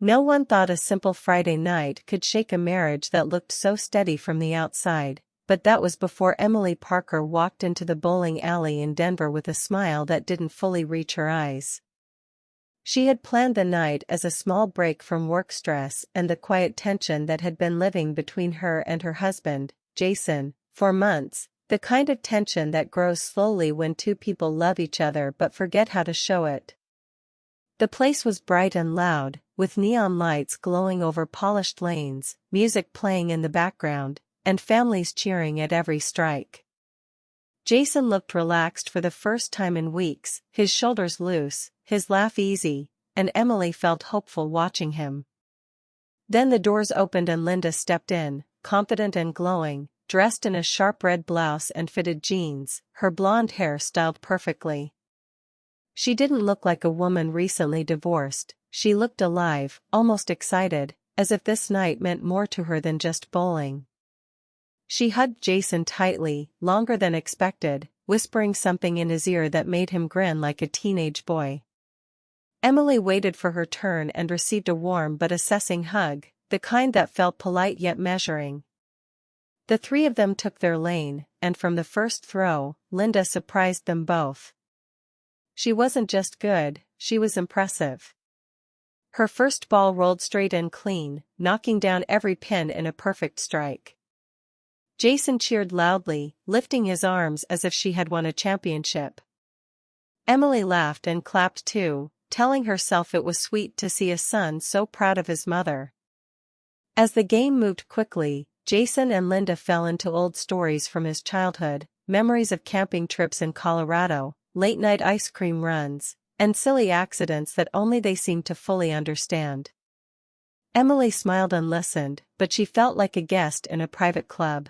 No one thought a simple Friday night could shake a marriage that looked so steady from the outside, but that was before Emily Parker walked into the bowling alley in Denver with a smile that didn't fully reach her eyes. She had planned the night as a small break from work stress and the quiet tension that had been living between her and her husband, Jason, for months, the kind of tension that grows slowly when two people love each other but forget how to show it. The place was bright and loud, with neon lights glowing over polished lanes, music playing in the background, and families cheering at every strike. Jason looked relaxed for the first time in weeks, his shoulders loose, his laugh easy, and Emily felt hopeful watching him. Then the doors opened and Linda stepped in, confident and glowing, dressed in a sharp red blouse and fitted jeans, her blonde hair styled perfectly. She didn't look like a woman recently divorced, she looked alive, almost excited, as if this night meant more to her than just bowling. She hugged Jason tightly, longer than expected, whispering something in his ear that made him grin like a teenage boy. Emily waited for her turn and received a warm but assessing hug, the kind that felt polite yet measuring. The three of them took their lane, and from the first throw, Linda surprised them both. She wasn't just good, she was impressive. Her first ball rolled straight and clean, knocking down every pin in a perfect strike. Jason cheered loudly, lifting his arms as if she had won a championship. Emily laughed and clapped too, telling herself it was sweet to see a son so proud of his mother. As the game moved quickly, Jason and Linda fell into old stories from his childhood, memories of camping trips in Colorado, late-night ice cream runs, and silly accidents that only they seemed to fully understand. Emily smiled and listened, but she felt like a guest in a private club.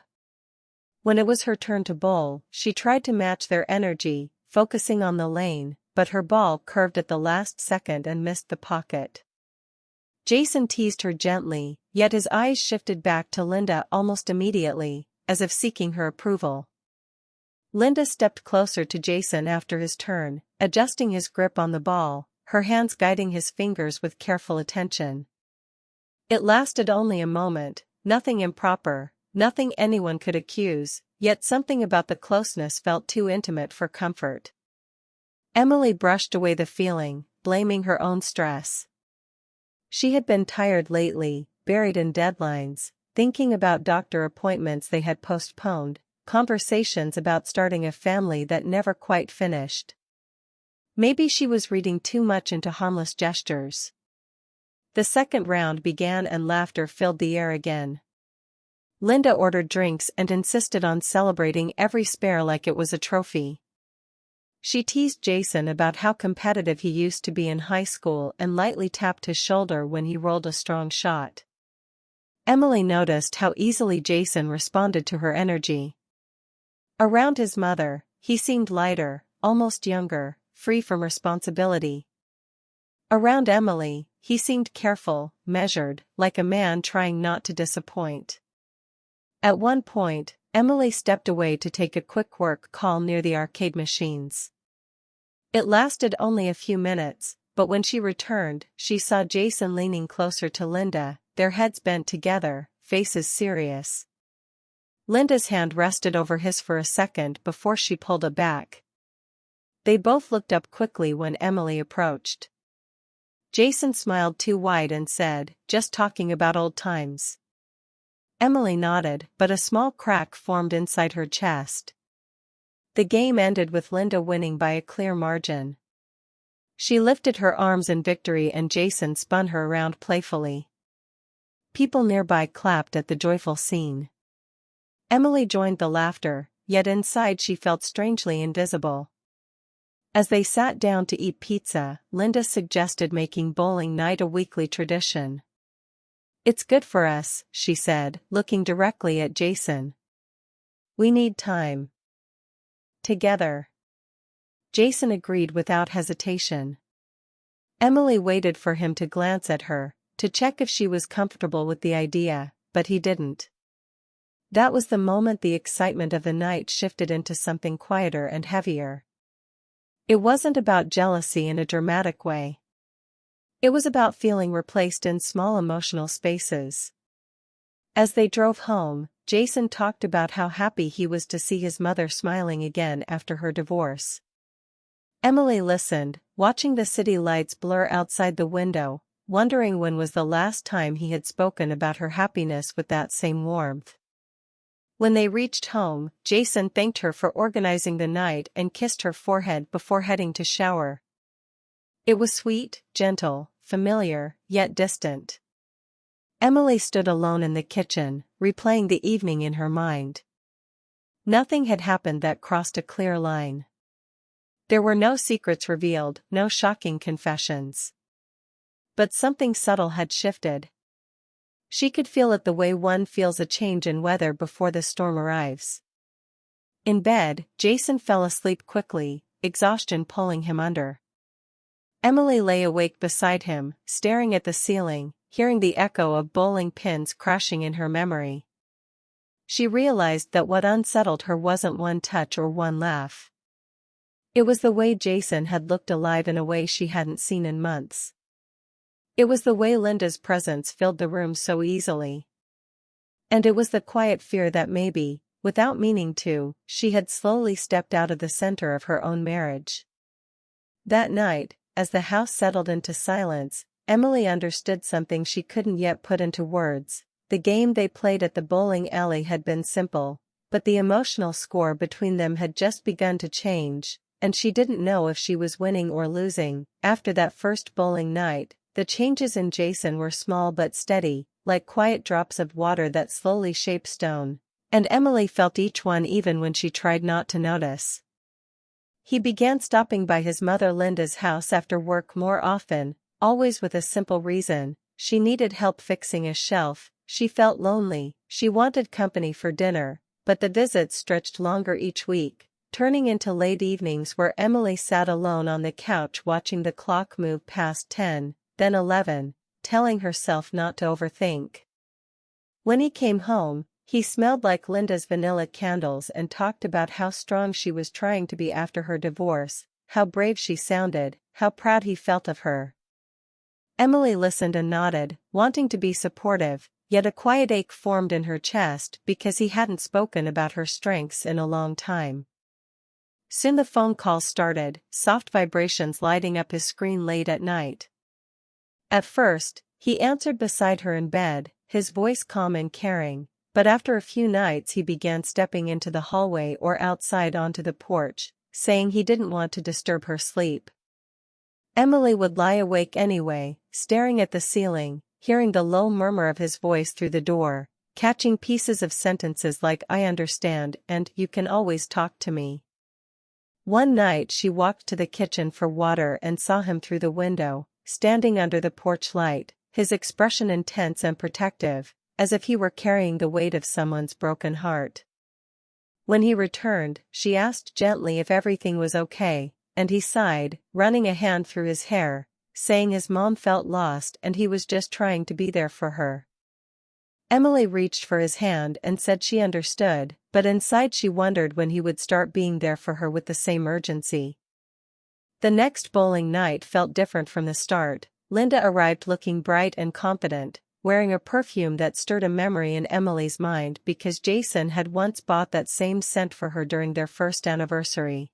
When it was her turn to bowl, she tried to match their energy, focusing on the lane, but her ball curved at the last second and missed the pocket. Jason teased her gently, yet his eyes shifted back to Linda almost immediately, as if seeking her approval. Linda stepped closer to Jason after his turn, adjusting his grip on the ball, her hands guiding his fingers with careful attention. It lasted only a moment, nothing improper, nothing anyone could accuse, yet something about the closeness felt too intimate for comfort. Emily brushed away the feeling, blaming her own stress. She had been tired lately, buried in deadlines, thinking about doctor appointments they had postponed, conversations about starting a family that never quite finished. Maybe she was reading too much into harmless gestures. The second round began and laughter filled the air again. Linda ordered drinks and insisted on celebrating every spare like it was a trophy. She teased Jason about how competitive he used to be in high school and lightly tapped his shoulder when he rolled a strong shot. Emily noticed how easily Jason responded to her energy. Around his mother, he seemed lighter, almost younger, free from responsibility. Around Emily, he seemed careful, measured, like a man trying not to disappoint. At one point, Emily stepped away to take a quick work call near the arcade machines. It lasted only a few minutes, but when she returned, she saw Jason leaning closer to Linda, their heads bent together, faces serious. Linda's hand rested over his for a second before she pulled it back. They both looked up quickly when Emily approached. Jason smiled too wide and said, "Just talking about old times." Emily nodded, but a small crack formed inside her chest. The game ended with Linda winning by a clear margin. She lifted her arms in victory and Jason spun her around playfully. People nearby clapped at the joyful scene. Emily joined the laughter, yet inside she felt strangely invisible. As they sat down to eat pizza, Linda suggested making bowling night a weekly tradition. "It's good for us," she said, looking directly at Jason. "We need time together." Jason agreed without hesitation. Emily waited for him to glance at her, to check if she was comfortable with the idea, but he didn't. That was the moment the excitement of the night shifted into something quieter and heavier. It wasn't about jealousy in a dramatic way. It was about feeling replaced in small emotional spaces. As they drove home, Jason talked about how happy he was to see his mother smiling again after her divorce. Emily listened, watching the city lights blur outside the window, wondering when was the last time he had spoken about her happiness with that same warmth. When they reached home, Jason thanked her for organizing the night and kissed her forehead before heading to shower. It was sweet, gentle, familiar, yet distant. Emily stood alone in the kitchen, replaying the evening in her mind. Nothing had happened that crossed a clear line. There were no secrets revealed, no shocking confessions. But something subtle had shifted. She could feel it the way one feels a change in weather before the storm arrives. In bed, Jason fell asleep quickly, exhaustion pulling him under. Emily lay awake beside him, staring at the ceiling, hearing the echo of bowling pins crashing in her memory. She realized that what unsettled her wasn't one touch or one laugh. It was the way Jason had looked alive in a way she hadn't seen in months. It was the way Linda's presence filled the room so easily. And it was the quiet fear that maybe, without meaning to, she had slowly stepped out of the center of her own marriage. That night, as the house settled into silence, Emily understood something she couldn't yet put into words. The game they played at the bowling alley had been simple, but the emotional score between them had just begun to change, and she didn't know if she was winning or losing. After that first bowling night, the changes in Jason were small but steady, like quiet drops of water that slowly shape stone, and Emily felt each one even when she tried not to notice. He began stopping by his mother Linda's house after work more often, always with a simple reason: she needed help fixing a shelf. She felt lonely, she wanted company for dinner, but the visits stretched longer each week, turning into late evenings where Emily sat alone on the couch watching the clock move past 10, then 11, telling herself not to overthink. When he came home, he smelled like Linda's vanilla candles and talked about how strong she was trying to be after her divorce, how brave she sounded, how proud he felt of her. Emily listened and nodded, wanting to be supportive, yet a quiet ache formed in her chest because he hadn't spoken about her strengths in a long time. Soon the phone call started, soft vibrations lighting up his screen late at night. At first, he answered beside her in bed, his voice calm and caring, but after a few nights he began stepping into the hallway or outside onto the porch, saying he didn't want to disturb her sleep. Emily would lie awake anyway, staring at the ceiling, hearing the low murmur of his voice through the door, catching pieces of sentences like "I understand" and "you can always talk to me." One night she walked to the kitchen for water and saw him through the window, standing under the porch light, his expression intense and protective, as if he were carrying the weight of someone's broken heart. When he returned, she asked gently if everything was okay, and he sighed, running a hand through his hair, saying his mom felt lost and he was just trying to be there for her. Emily reached for his hand and said she understood, but inside she wondered when he would start being there for her with the same urgency. The next bowling night felt different from the start. Linda arrived looking bright and confident, wearing a perfume that stirred a memory in Emily's mind because Jason had once bought that same scent for her during their first anniversary.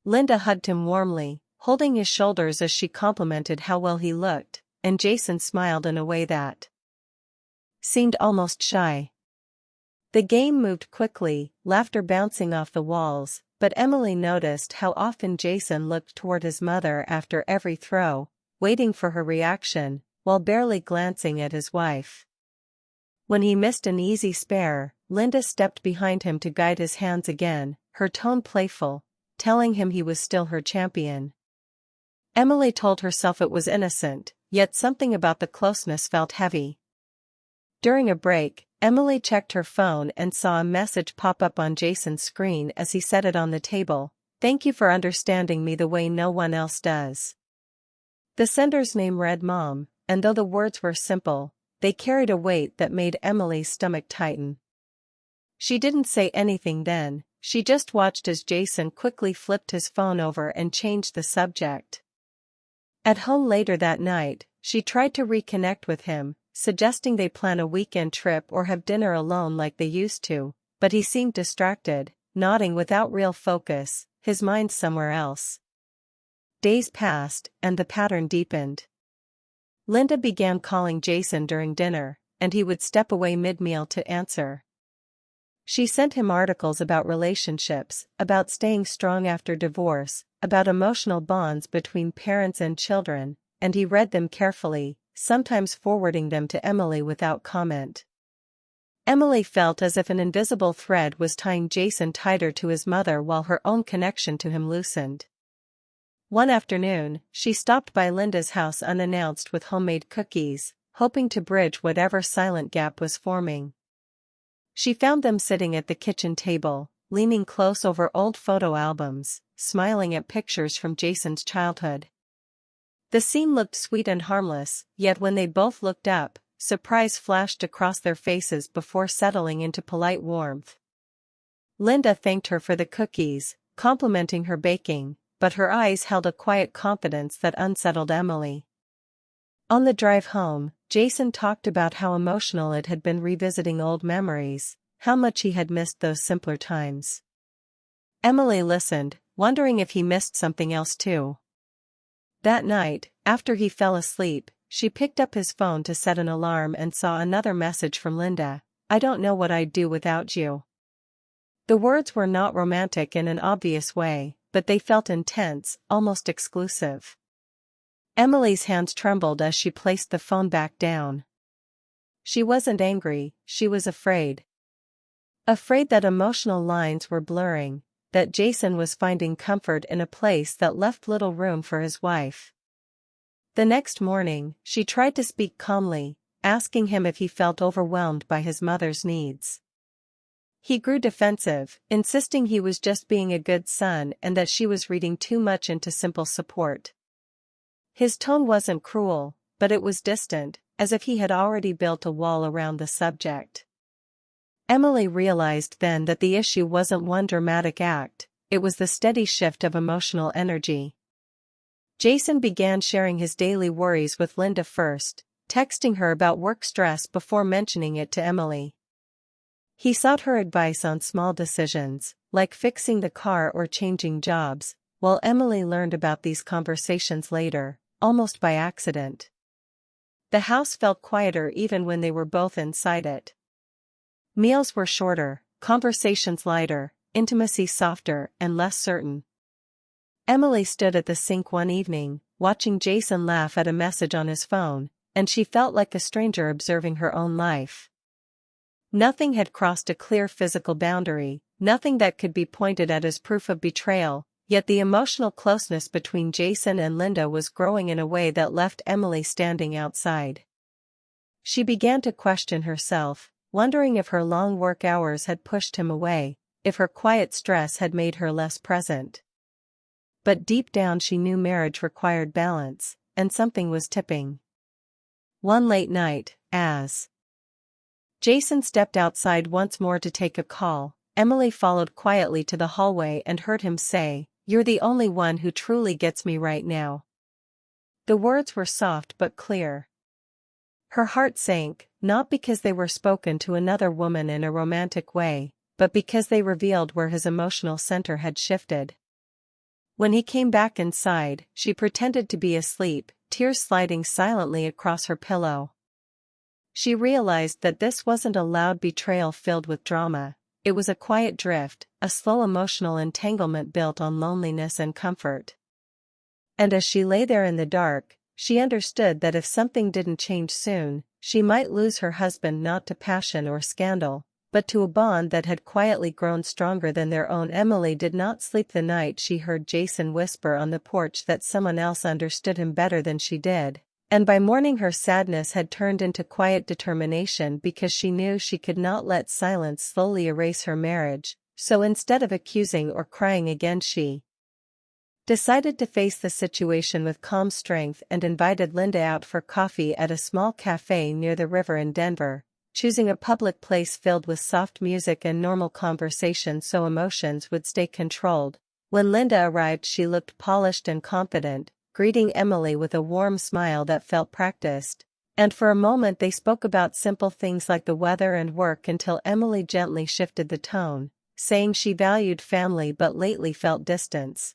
Linda hugged him warmly, holding his shoulders as she complimented how well he looked, and Jason smiled in a way that seemed almost shy. The game moved quickly, laughter bouncing off the walls, but Emily noticed how often Jason looked toward his mother after every throw, waiting for her reaction, while barely glancing at his wife. When he missed an easy spare, Linda stepped behind him to guide his hands again, her tone playful, telling him he was still her champion. Emily told herself it was innocent, yet something about the closeness felt heavy. During a break, Emily checked her phone and saw a message pop up on Jason's screen as he set it on the table. "Thank you for understanding me the way no one else does." The sender's name read Mom, and though the words were simple, they carried a weight that made Emily's stomach tighten. She didn't say anything then, she just watched as Jason quickly flipped his phone over and changed the subject. At home later that night, she tried to reconnect with him, suggesting they plan a weekend trip or have dinner alone like they used to, but he seemed distracted, nodding without real focus, his mind somewhere else. Days passed, and the pattern deepened. Linda began calling Jason during dinner, and he would step away mid-meal to answer. She sent him articles about relationships, about staying strong after divorce, about emotional bonds between parents and children, and he read them carefully, sometimes forwarding them to Emily without comment. Emily felt as if an invisible thread was tying Jason tighter to his mother while her own connection to him loosened. One afternoon, she stopped by Linda's house unannounced with homemade cookies, hoping to bridge whatever silent gap was forming. She found them sitting at the kitchen table, leaning close over old photo albums, smiling at pictures from Jason's childhood. The scene looked sweet and harmless, yet when they both looked up, surprise flashed across their faces before settling into polite warmth. Linda thanked her for the cookies, complimenting her baking, but her eyes held a quiet confidence that unsettled Emily. On the drive home, Jason talked about how emotional it had been revisiting old memories, how much he had missed those simpler times. Emily listened, wondering if he missed something else too. That night, after he fell asleep, she picked up his phone to set an alarm and saw another message from Linda. "I don't know what I'd do without you." The words were not romantic in an obvious way, but they felt intense, almost exclusive. Emily's hands trembled as she placed the phone back down. She wasn't angry, she was afraid. Afraid that emotional lines were blurring, that Jason was finding comfort in a place that left little room for his wife. The next morning, she tried to speak calmly, asking him if he felt overwhelmed by his mother's needs. He grew defensive, insisting he was just being a good son and that she was reading too much into simple support. His tone wasn't cruel, but it was distant, as if he had already built a wall around the subject. Emily realized then that the issue wasn't one dramatic act, it was the steady shift of emotional energy. Jason began sharing his daily worries with Linda first, texting her about work stress before mentioning it to Emily. He sought her advice on small decisions, like fixing the car or changing jobs, while Emily learned about these conversations later, almost by accident. The house felt quieter even when they were both inside it. Meals were shorter, conversations lighter, intimacy softer and less certain. Emily stood at the sink one evening, watching Jason laugh at a message on his phone, and she felt like a stranger observing her own life. Nothing had crossed a clear physical boundary, nothing that could be pointed at as proof of betrayal, yet the emotional closeness between Jason and Linda was growing in a way that left Emily standing outside. She began to question herself, wondering if her long work hours had pushed him away, if her quiet stress had made her less present. But deep down she knew marriage required balance, and something was tipping. One late night, as Jason stepped outside once more to take a call, Emily followed quietly to the hallway and heard him say, "You're the only one who truly gets me right now." The words were soft but clear. Her heart sank, not because they were spoken to another woman in a romantic way, but because they revealed where his emotional center had shifted. When he came back inside, she pretended to be asleep, tears sliding silently across her pillow. She realized that this wasn't a loud betrayal filled with drama, it was a quiet drift, a slow emotional entanglement built on loneliness and comfort. And as she lay there in the dark, she understood that if something didn't change soon, she might lose her husband not to passion or scandal, but to a bond that had quietly grown stronger than their own. Emily did not sleep the night she heard Jason whisper on the porch that someone else understood him better than she did. And by morning her sadness had turned into quiet determination because she knew she could not let silence slowly erase her marriage, so instead of accusing or crying again she decided to face the situation with calm strength and invited Linda out for coffee at a small cafe near the river in Denver, choosing a public place filled with soft music and normal conversation so emotions would stay controlled. When Linda arrived she looked polished and confident, greeting Emily with a warm smile that felt practiced. And for a moment they spoke about simple things like the weather and work until Emily gently shifted the tone, saying she valued family but lately felt distance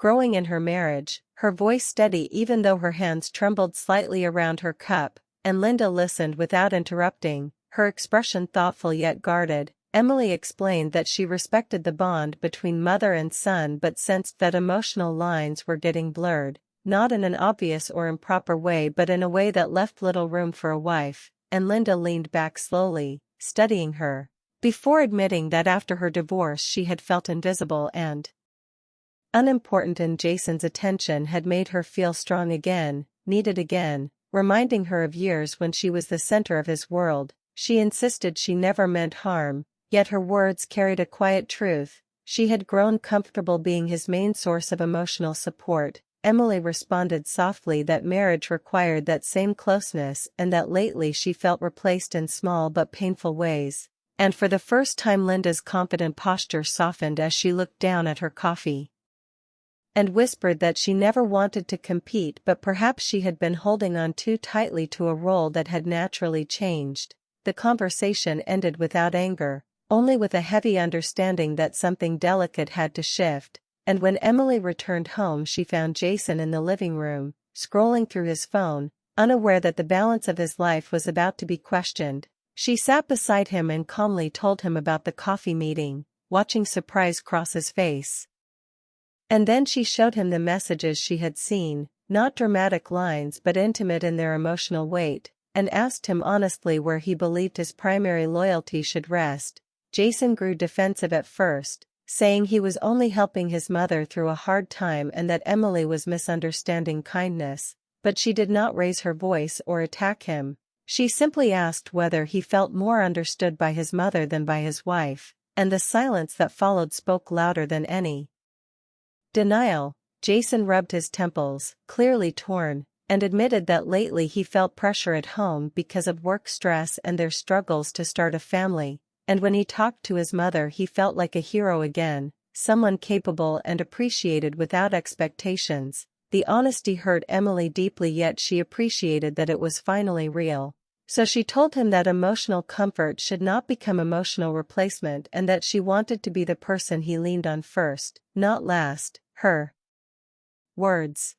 growing in her marriage, her voice steady even though her hands trembled slightly around her cup, and Linda listened without interrupting, her expression thoughtful yet guarded. Emily explained that she respected the bond between mother and son but sensed that emotional lines were getting blurred, not in an obvious or improper way but in a way that left little room for a wife, and Linda leaned back slowly, studying her, before admitting that after her divorce she had felt invisible and unimportant, and Jason's attention had made her feel strong again, needed again, reminding her of years when she was the center of his world. She insisted she never meant harm, yet her words carried a quiet truth. She had grown comfortable being his main source of emotional support. Emily responded softly that marriage required that same closeness and that lately she felt replaced in small but painful ways. And for the first time Linda's confident posture softened as she looked down at her coffee and whispered that she never wanted to compete but perhaps she had been holding on too tightly to a role that had naturally changed. The conversation ended without anger, only with a heavy understanding that something delicate had to shift, and when Emily returned home she found Jason in the living room, scrolling through his phone, unaware that the balance of his life was about to be questioned. She sat beside him and calmly told him about the coffee meeting, watching surprise cross his face. And then she showed him the messages she had seen, not dramatic lines but intimate in their emotional weight, and asked him honestly where he believed his primary loyalty should rest. Jason grew defensive at first, saying he was only helping his mother through a hard time and that Emily was misunderstanding kindness, but she did not raise her voice or attack him. She simply asked whether he felt more understood by his mother than by his wife, and the silence that followed spoke louder than any denial. Jason rubbed his temples, clearly torn, and admitted that lately he felt pressure at home because of work stress and their struggles to start a family, and when he talked to his mother he felt like a hero again, someone capable and appreciated without expectations. The honesty hurt Emily deeply yet she appreciated that it was finally real. So she told him that emotional comfort should not become emotional replacement and that she wanted to be the person he leaned on first, not last. Her words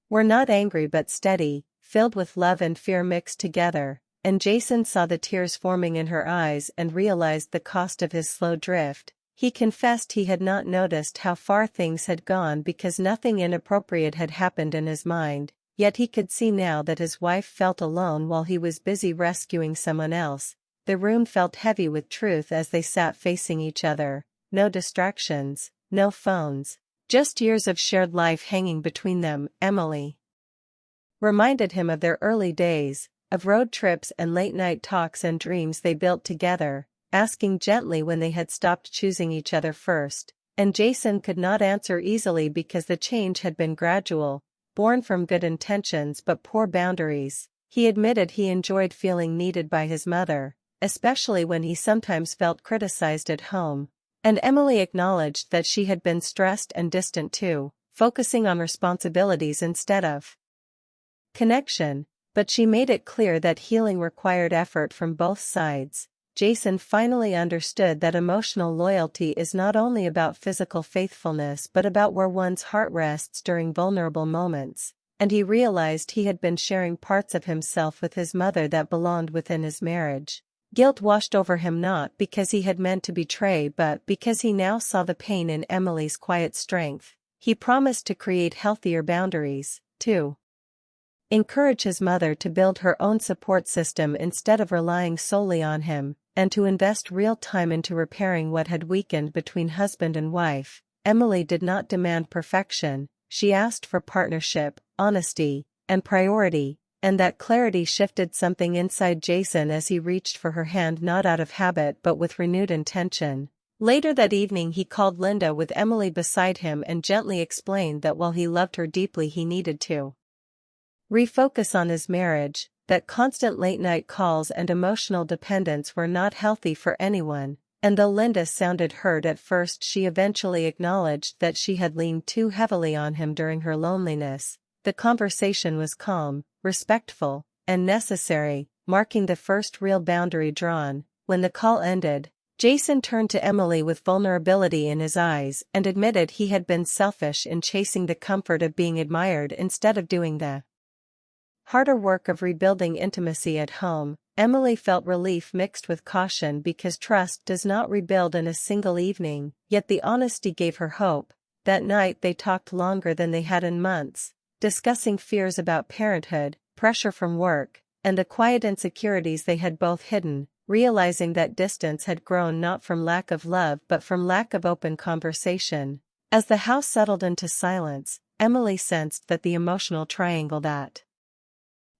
were not angry but steady, filled with love and fear mixed together, and Jason saw the tears forming in her eyes and realized the cost of his slow drift. He confessed he had not noticed how far things had gone because nothing inappropriate had happened in his mind, yet he could see now that his wife felt alone while he was busy rescuing someone else. The room felt heavy with truth as they sat facing each other, no distractions, no phones. Just years of shared life hanging between them. Emily reminded him of their early days, of road trips and late-night talks and dreams they built together, asking gently when they had stopped choosing each other first, and Jason could not answer easily because the change had been gradual, born from good intentions but poor boundaries. He admitted he enjoyed feeling needed by his mother, especially when he sometimes felt criticized at home. And Emily acknowledged that she had been stressed and distant too, focusing on responsibilities instead of connection, but she made it clear that healing required effort from both sides. Jason finally understood that emotional loyalty is not only about physical faithfulness but about where one's heart rests during vulnerable moments, and he realized he had been sharing parts of himself with his mother that belonged within his marriage. Guilt washed over him not because he had meant to betray but because he now saw the pain in Emily's quiet strength. He promised to create healthier boundaries, to encourage his mother to build her own support system instead of relying solely on him, and to invest real time into repairing what had weakened between husband and wife. Emily did not demand perfection, she asked for partnership, honesty, and priority. And that clarity shifted something inside Jason as he reached for her hand not out of habit but with renewed intention. Later that evening he called Linda with Emily beside him and gently explained that while he loved her deeply he needed to refocus on his marriage, that constant late-night calls and emotional dependence were not healthy for anyone, and though Linda sounded hurt at first, she eventually acknowledged that she had leaned too heavily on him during her loneliness. The conversation was calm, respectful, and necessary, marking the first real boundary drawn. When the call ended, Jason turned to Emily with vulnerability in his eyes and admitted he had been selfish in chasing the comfort of being admired instead of doing the harder work of rebuilding intimacy at home. Emily felt relief mixed with caution because trust does not rebuild in a single evening, yet the honesty gave her hope. That night they talked longer than they had in months, discussing fears about parenthood, pressure from work, and the quiet insecurities they had both hidden, realizing that distance had grown not from lack of love but from lack of open conversation. As the house settled into silence, Emily sensed that the emotional triangle that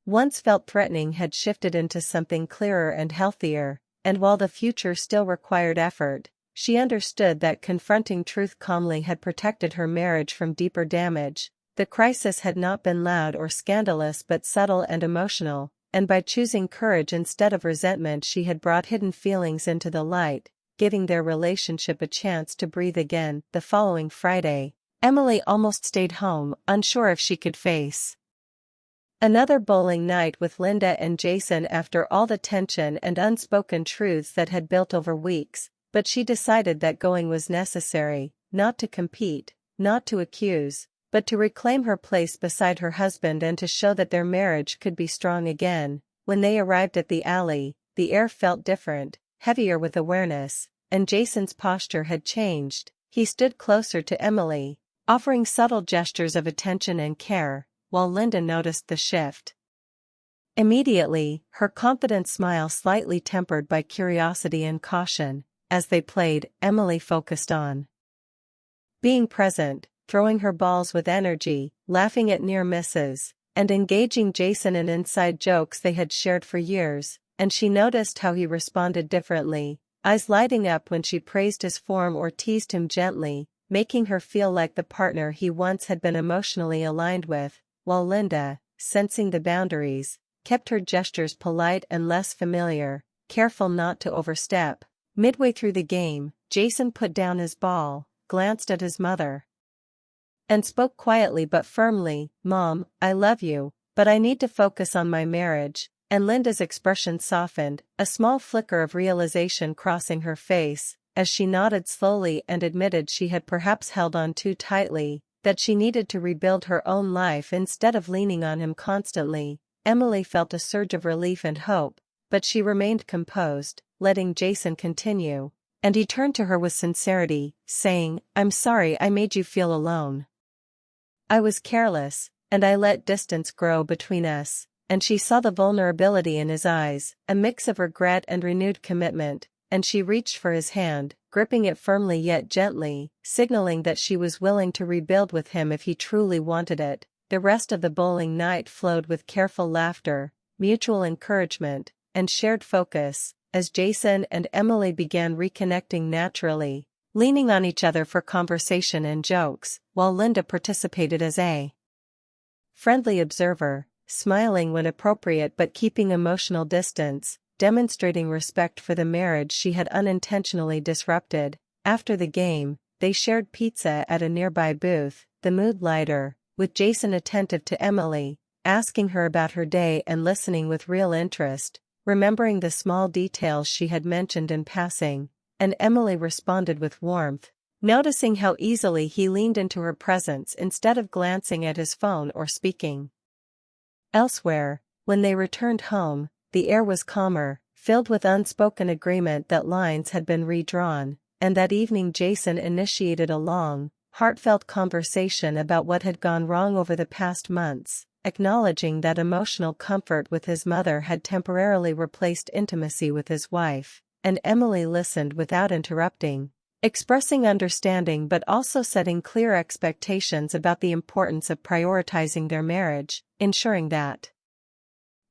once felt threatening had shifted into something clearer and healthier, and while the future still required effort, she understood that confronting truth calmly had protected her marriage from deeper damage. The crisis had not been loud or scandalous but subtle and emotional, and by choosing courage instead of resentment she had brought hidden feelings into the light, giving their relationship a chance to breathe again. The following Friday, Emily almost stayed home, unsure if she could face another bowling night with Linda and Jason after all the tension and unspoken truths that had built over weeks, but she decided that going was necessary, not to compete, not to accuse, but to reclaim her place beside her husband and to show that their marriage could be strong again. When they arrived at the alley, the air felt different, heavier with awareness, and Jason's posture had changed. He stood closer to Emily, offering subtle gestures of attention and care, while Linda noticed the shift. Immediately, her confident smile slightly tempered by curiosity and caution. As they played, Emily focused on being present, throwing her balls with energy, laughing at near misses, and engaging Jason in inside jokes they had shared for years, and she noticed how he responded differently, eyes lighting up when she praised his form or teased him gently, making her feel like the partner he once had been emotionally aligned with, while Linda, sensing the boundaries, kept her gestures polite and less familiar, careful not to overstep. Midway through the game, Jason put down his ball, glanced at his mother, and spoke quietly but firmly, "Mom, I love you, but I need to focus on my marriage." And Linda's expression softened, a small flicker of realization crossing her face, as she nodded slowly and admitted she had perhaps held on too tightly, that she needed to rebuild her own life instead of leaning on him constantly. Emily felt a surge of relief and hope, but she remained composed, letting Jason continue, and he turned to her with sincerity, saying, "I'm sorry I made you feel alone. I was careless, and I let distance grow between us." And she saw the vulnerability in his eyes, a mix of regret and renewed commitment, and she reached for his hand, gripping it firmly yet gently, signaling that she was willing to rebuild with him if he truly wanted it. The rest of the bowling night flowed with careful laughter, mutual encouragement, and shared focus, as Jason and Emily began reconnecting naturally, leaning on each other for conversation and jokes, while Linda participated as a friendly observer, smiling when appropriate but keeping emotional distance, demonstrating respect for the marriage she had unintentionally disrupted. After the game, they shared pizza at a nearby booth, the mood lighter, with Jason attentive to Emily, asking her about her day and listening with real interest, remembering the small details she had mentioned in passing, and Emily responded with warmth, noticing how easily he leaned into her presence instead of glancing at his phone or speaking. Elsewhere, when they returned home, the air was calmer, filled with unspoken agreement that lines had been redrawn, and that evening Jason initiated a long, heartfelt conversation about what had gone wrong over the past months, acknowledging that emotional comfort with his mother had temporarily replaced intimacy with his wife, and Emily listened without interrupting, expressing understanding but also setting clear expectations about the importance of prioritizing their marriage, ensuring that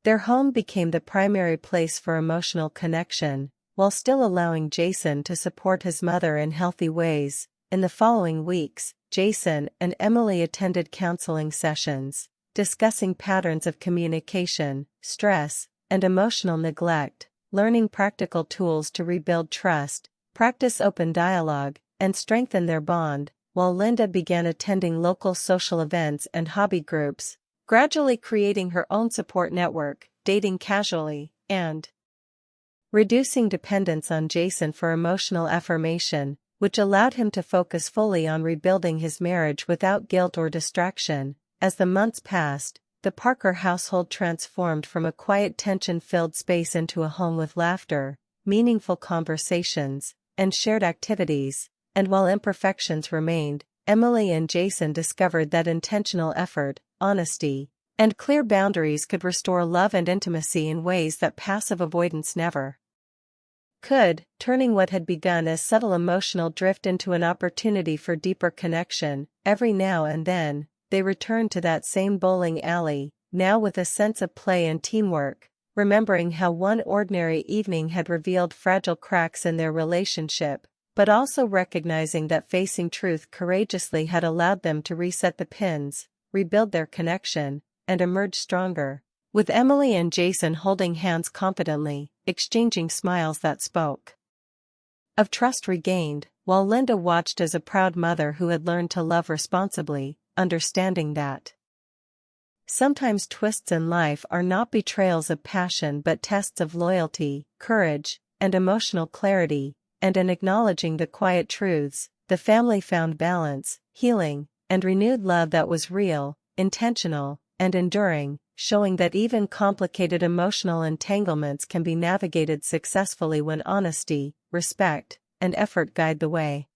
their home became the primary place for emotional connection, while still allowing Jason to support his mother in healthy ways. In the following weeks, Jason and Emily attended counseling sessions, discussing patterns of communication, stress, and emotional neglect, learning practical tools to rebuild trust, practice open dialogue, and strengthen their bond, while Linda began attending local social events and hobby groups, gradually creating her own support network, dating casually, and reducing dependence on Jason for emotional affirmation, which allowed him to focus fully on rebuilding his marriage without guilt or distraction. As the months passed, the Parker household transformed from a quiet tension-filled space into a home with laughter, meaningful conversations, and shared activities, and while imperfections remained, Emily and Jason discovered that intentional effort, honesty, and clear boundaries could restore love and intimacy in ways that passive avoidance never could, turning what had begun as subtle emotional drift into an opportunity for deeper connection. Every now and then, they returned to that same bowling alley, now with a sense of play and teamwork, remembering how one ordinary evening had revealed fragile cracks in their relationship, but also recognizing that facing truth courageously had allowed them to reset the pins, rebuild their connection, and emerge stronger, with Emily and Jason holding hands confidently, exchanging smiles that spoke of trust regained, while Linda watched as a proud mother who had learned to love responsibly, understanding that sometimes twists in life are not betrayals of passion but tests of loyalty, courage, and emotional clarity, and in acknowledging the quiet truths, the family found balance, healing, and renewed love that was real, intentional, and enduring, showing that even complicated emotional entanglements can be navigated successfully when honesty, respect, and effort guide the way.